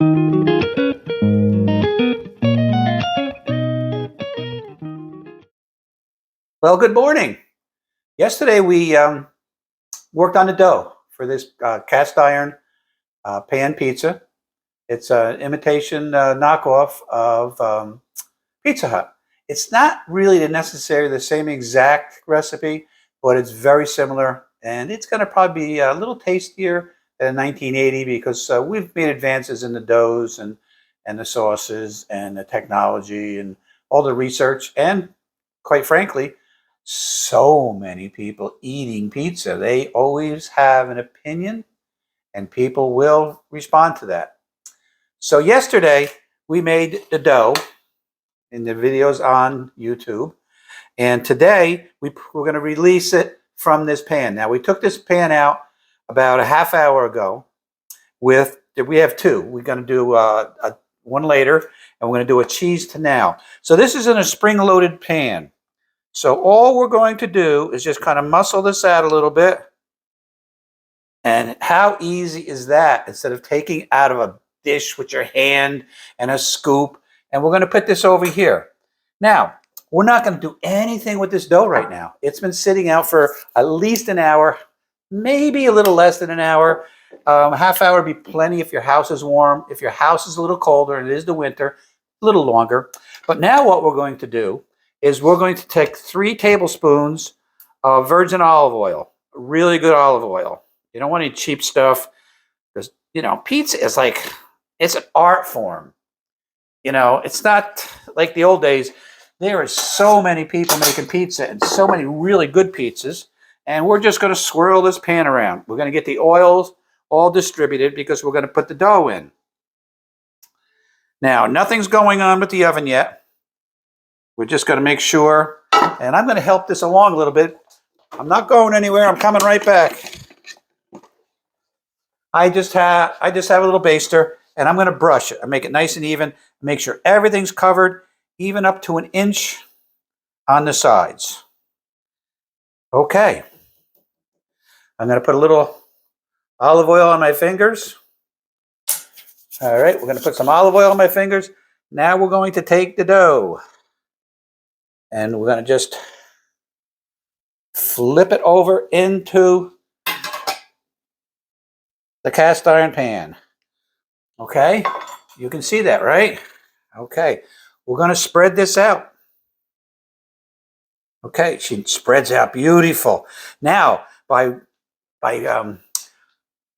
Well, good morning. Yesterday we worked on the dough for this cast iron pan pizza. It's an imitation knockoff of Pizza Hut. It's not really necessarily the same exact recipe, but it's very similar, and it's going to probably be a little tastier than 1980 because we've made advances in the doughs and the sauces and the technology and all the research, and quite frankly, so many people eating pizza. They always have an opinion, and people will respond to that. So yesterday we made the dough in the videos on YouTube, and today we're going to release it from this pan. Now we took this pan out about a half hour ago. We have two. We're going to do one later, and we're going to do a cheese to now. So this is in a spring-loaded pan. So all we're going to do is just kind of muscle this out a little bit. And how easy is that, instead of taking out of a dish with your hand and a scoop? And we're going to put this over here. Now, we're not going to do anything with this dough right now. It's been sitting out for at least an hour, maybe a little less than an hour. A half hour would be plenty if your house is warm. If your house is a little colder, and it is the winter, a little longer. But now what we're going to do is we're going to take 3 tablespoons of virgin olive oil, really good olive oil. You don't want any cheap stuff, because, pizza is it's an art form. It's not like the old days. There are so many people making pizza and so many really good pizzas, and we're just going to swirl this pan around. We're going to get the oils all distributed because we're going to put the dough in. Now, nothing's going on with the oven yet. We're just going to make sure, and I'm going to help this along a little bit. I'm not going anywhere. I'm coming right back. I just have a little baster, and I'm going to brush it. I make it nice and even. Make sure everything's covered, even up to 1 inch on the sides. Okay. I'm going to put a little olive oil on my fingers. All right, we're going to put some olive oil on my fingers. Now we're going to take the dough, and we're going to just flip it over into the cast iron pan. Okay, you can see that, right? Okay, we're going to spread this out. Okay, she spreads out beautiful. Now, by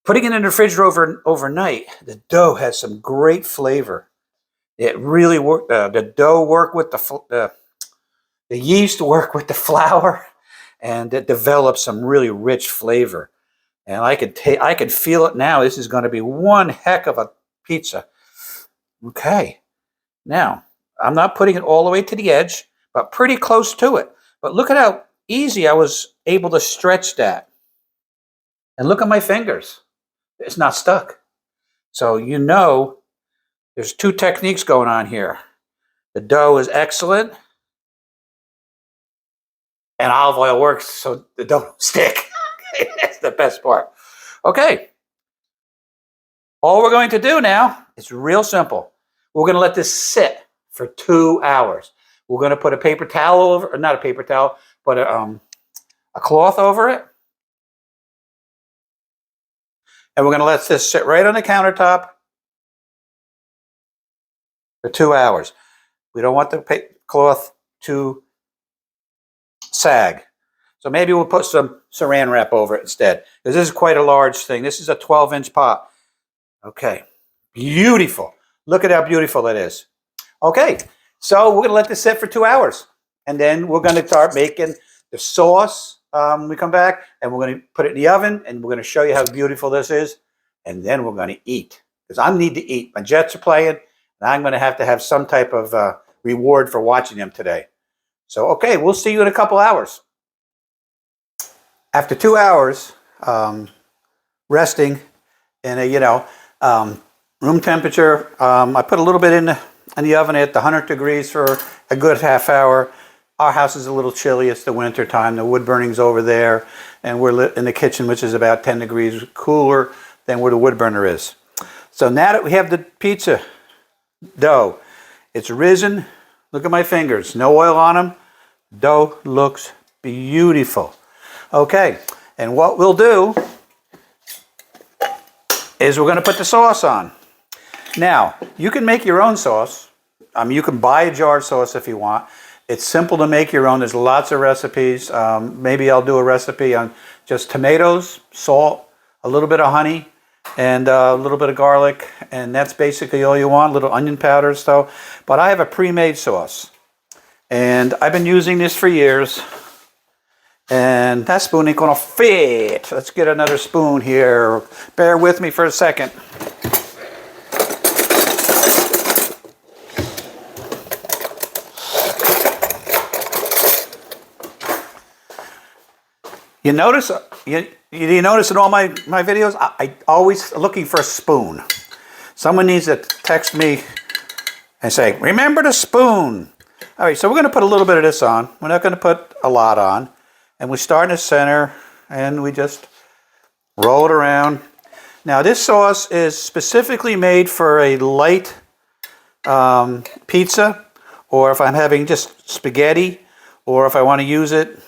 putting it in the refrigerator overnight, the dough has some great flavor. It really worked. The dough worked with the yeast work with the flour, and it develops some really rich flavor. And I could feel it now. This is going to be one heck of a pizza. Okay. Now, I'm not putting it all the way to the edge, but pretty close to it. But look at how easy I was able to stretch that. And look at my fingers. It's not stuck. So there's 2 techniques going on here. The dough is excellent, and olive oil works so the dough don't stick. That's the best part. Okay. All we're going to do now is real simple. We're going to let this sit for 2 hours. We're going to put a paper towel over, or not a paper towel, but a cloth over it. And we're going to let this sit right on the countertop for 2 hours. We don't want the cloth to sag. So maybe we'll put some saran wrap over it instead, because this is quite a large thing. This is a 12-inch pot. Okay, beautiful. Look at how beautiful that is. Okay, so we're going to let this sit for 2 hours, and then we're going to start making the sauce when we come back, and we're going to put it in the oven, and we're going to show you how beautiful this is, and then we're going to eat, because I need to eat. My Jets are playing, and I'm going to have some type of reward for watching them today. So, okay, we'll see you in a couple hours. After 2 hours resting in a room temperature, I put a little bit in the oven at the 100 degrees for a good half hour. Our house is a little chilly. It's the winter time. The wood burning's over there, and we're lit in the kitchen, which is about 10 degrees cooler than where the wood burner is. So now that we have the pizza dough, it's risen. Look at my fingers, no oil on them. Dough looks beautiful. Okay, and what we'll do is we're going to put the sauce on. Now, you can make your own sauce. You can buy a jar of sauce if you want. It's simple to make your own. There's lots of recipes. Maybe I'll do a recipe on just tomatoes, salt, a little bit of honey, and a little bit of garlic. And that's basically all you want, a little onion powder stuff. But I have a pre-made sauce. And I've been using this for years. And that spoon ain't gonna fit. Let's get another spoon here. Bear with me for a second. You notice in all my videos, I always looking for a spoon. Someone needs to text me and say, remember the spoon. All right, so we're gonna put a little bit of this on. We're not gonna put a lot on. And we start in the center and we just roll it around. Now this sauce is specifically made for a light pizza, or if I'm having just spaghetti, or if I want to use it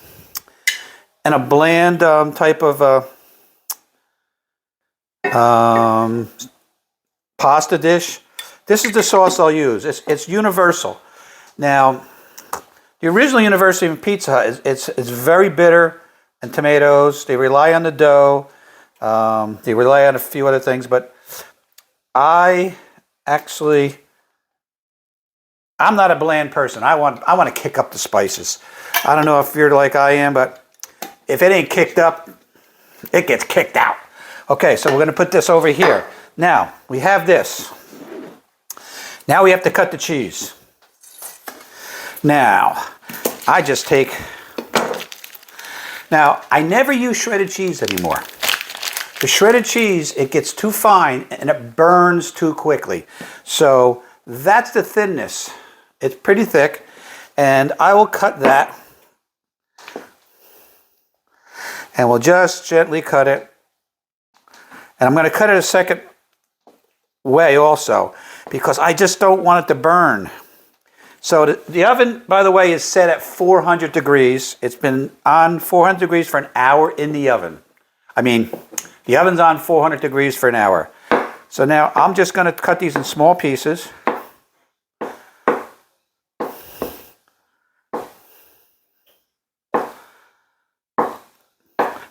in a bland type of pasta dish. This is the sauce I'll use. It's universal. Now, the original University of Pizza Hut, it's very bitter and tomatoes. They rely on the dough. They rely on a few other things, but I'm not a bland person. I want to kick up the spices. I don't know if you're like I am, but if it ain't kicked up, it gets kicked out. Okay, so we're going to put this over here. Now, we have this. Now we have to cut the cheese. Now, I never use shredded cheese anymore. The shredded cheese, it gets too fine and it burns too quickly. So that's the thinness. It's pretty thick, and I will cut that. And we'll just gently cut it. And I'm going to cut it a second way also, because I just don't want it to burn. So the oven, by the way, is set at 400 degrees. It's been on 400 degrees for an hour in the oven. The oven's on 400 degrees for an hour. So now I'm just going to cut these in small pieces.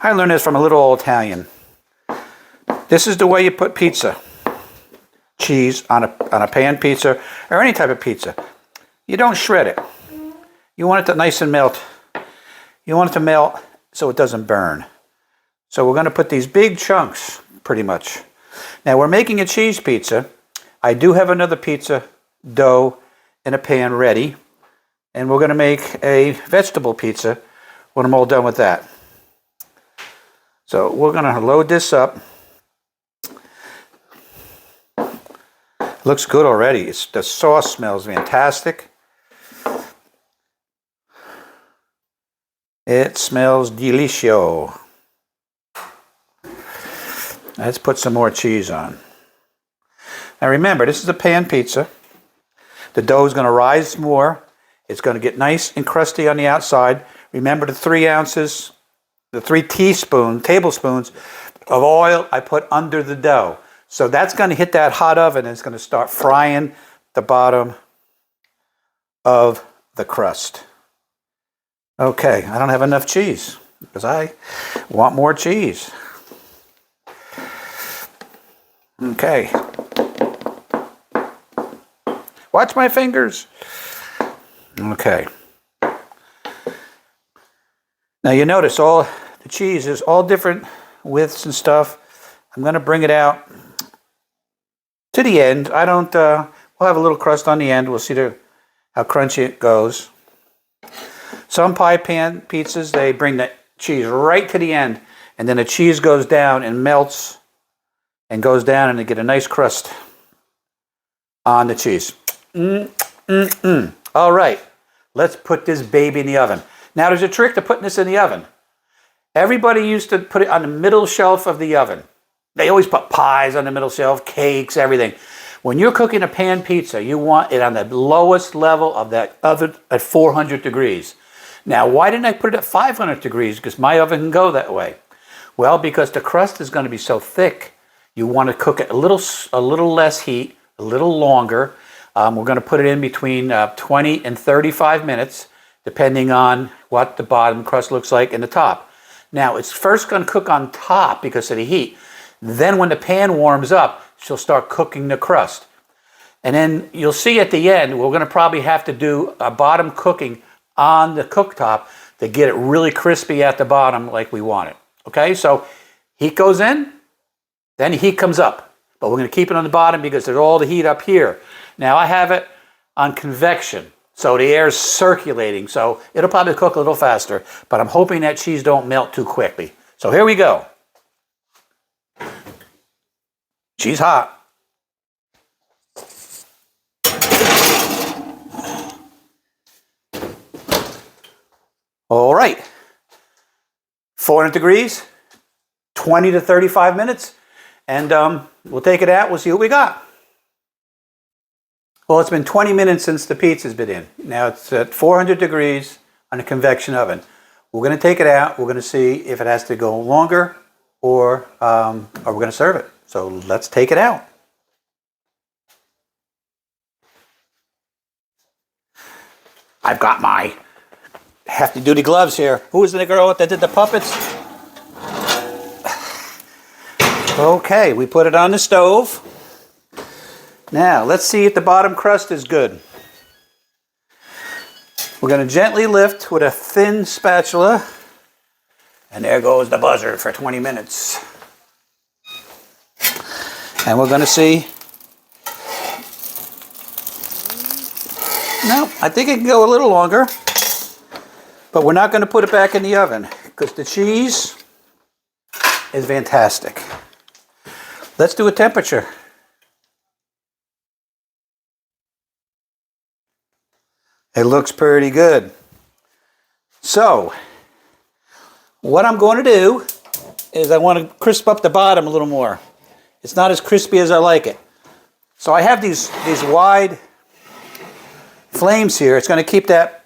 I learned this from a little old Italian. This is the way you put pizza cheese on a pan pizza or any type of pizza. You don't shred it. You want it to nice and melt. You want it to melt so it doesn't burn. So we're going to put these big chunks, pretty much. Now we're making a cheese pizza. I do have another pizza dough in a pan ready. And we're going to make a vegetable pizza when I'm all done with that. So we're going to load this up. Looks good already. The sauce smells fantastic. It smells delicioso. Let's put some more cheese on. Now remember, this is a pan pizza. The dough is going to rise more. It's going to get nice and crusty on the outside. Remember the 3 ounces, the 3 tablespoons of oil I put under the dough. So that's going to hit that hot oven and it's going to start frying the bottom of the crust. Okay, I don't have enough cheese because I want more cheese. Okay. Watch my fingers. Okay. Now you notice all the cheese is all different widths and stuff. I'm going to bring it out to the end. I don't, we'll have a little crust on the end. We'll see how crunchy it goes. Some pie pan pizzas, they bring the cheese right to the end, and then the cheese goes down and melts and goes down, and they get a nice crust on the cheese. All right, let's put this baby in the oven. Now there's a trick to putting this in the oven. Everybody used to put it on the middle shelf of the oven. they always put pies on the middle shelf, cakes, everything. When you're cooking a pan pizza, you want it on the lowest level of that oven at 400 degrees. Now, why didn't I put it at 500 degrees? Because my oven can go that way. Well, because the crust is going to be so thick, you want to cook it a little less heat, a little longer. We're going to put it in between 20 and 35 minutes, depending on what the bottom crust looks like and the top. Now, it's first going to cook on top because of the heat. Then when the pan warms up, she'll start cooking the crust. And then you'll see at the end, we're going to probably have to do a bottom cooking on the cooktop to get it really crispy at the bottom like we want it. Okay, so heat goes in, then heat comes up. But we're going to keep it on the bottom because there's all the heat up here. Now I have it on convection, so the air is circulating, so it'll probably cook a little faster, but I'm hoping that cheese don't melt too quickly. So here we go. She's hot. All right. 400 degrees, 20 to 35 minutes, and we'll take it out. We'll see what we got. Well, it's been 20 minutes since the pizza's been in. Now it's at 400 degrees on a convection oven. We're going to take it out. We're going to see if it has to go longer or we're going to serve it. So let's take it out. I've got my hefty duty gloves here. Who was the girl that did the puppets? Okay, we put it on the stove. Now, let's see if the bottom crust is good. We're going to gently lift with a thin spatula. And there goes the buzzer for 20 minutes. And we're going to see. No, I think it can go a little longer. But we're not going to put it back in the oven because the cheese is fantastic. Let's do a temperature. It looks pretty good. So, what I'm going to do is I want to crisp up the bottom a little more. It's not as crispy as I like it. So I have these wide flames here. It's going to keep that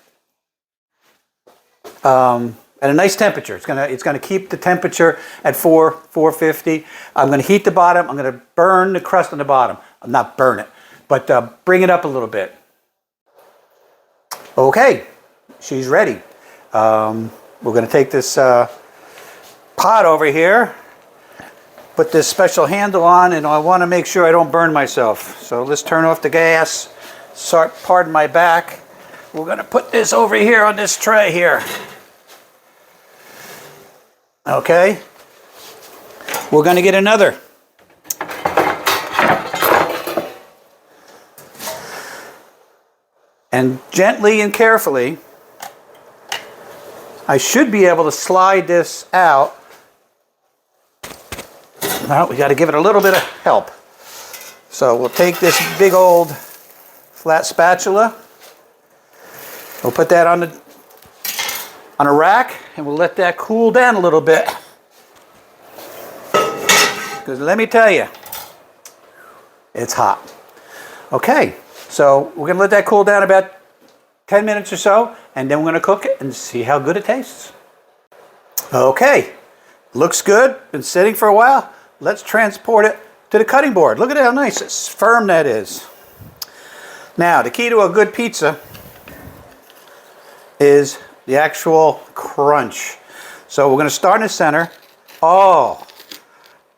at a nice temperature. It's going to keep the temperature at 450. I'm going to heat the bottom. I'm going to burn the crust on the bottom. Not burn it, but bring it up a little bit. Okay, she's ready. We're going to take this pot over here, put this special handle on, and I want to make sure I don't burn myself. So let's turn off the gas. Pardon my back. We're going to put this over here on this tray here. Okay. We're going to get another. And gently and carefully, I should be able to slide this out. Well, we got to give it a little bit of help. So we'll take this big old flat spatula. We'll put that on a rack, and we'll let that cool down a little bit. Because let me tell you, it's hot. Okay. So we're going to let that cool down about 10 minutes or so, and then we're going to cook it and see how good it tastes. Okay, looks good. Been sitting for a while. Let's transport it to the cutting board. Look at how nice, firm that is. Now, the key to a good pizza is the actual crunch. So we're going to start in the center. Oh,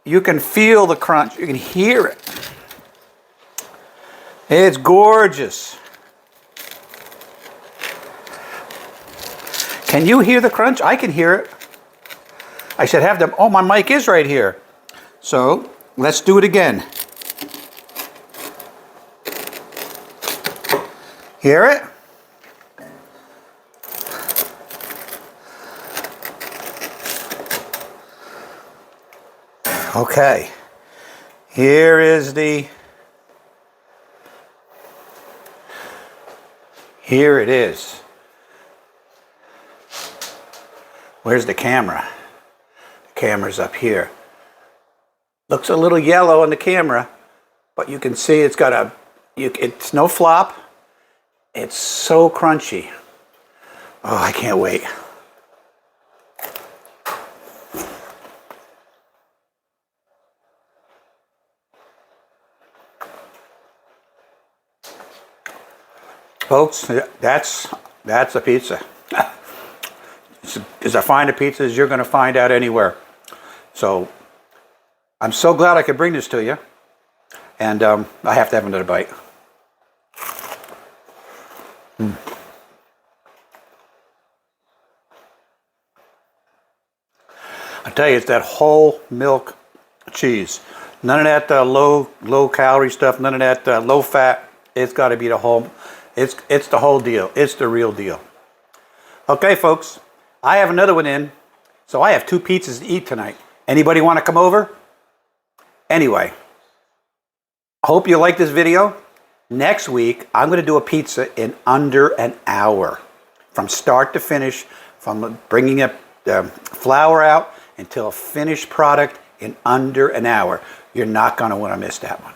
you can feel the crunch. You can hear it. It's gorgeous. Can you hear the crunch? I can hear it. I should have them. Oh, my mic is right here. So let's do it again. Hear it? Okay. Here is the. Here it is. Where's the camera? The camera's up here. Looks a little yellow on the camera, but you can see it's got it's no flop. It's so crunchy. Oh, I can't wait. Folks, that's a pizza. As fine a pizza as you're going to find out anywhere. So I'm so glad I could bring this to you. And I have to have another bite. I tell you, it's that whole milk cheese. None of that low calorie stuff. None of that low fat. It's got to be the whole. It's the whole deal. It's the real deal. Okay, folks. I have another one in, so I have 2 pizzas to eat tonight. Anybody want to come over? Anyway, I hope you like this video. Next week, I'm going to do a pizza in under an hour. From start to finish, from bringing up the flour out until a finished product in under an hour. You're not going to want to miss that one.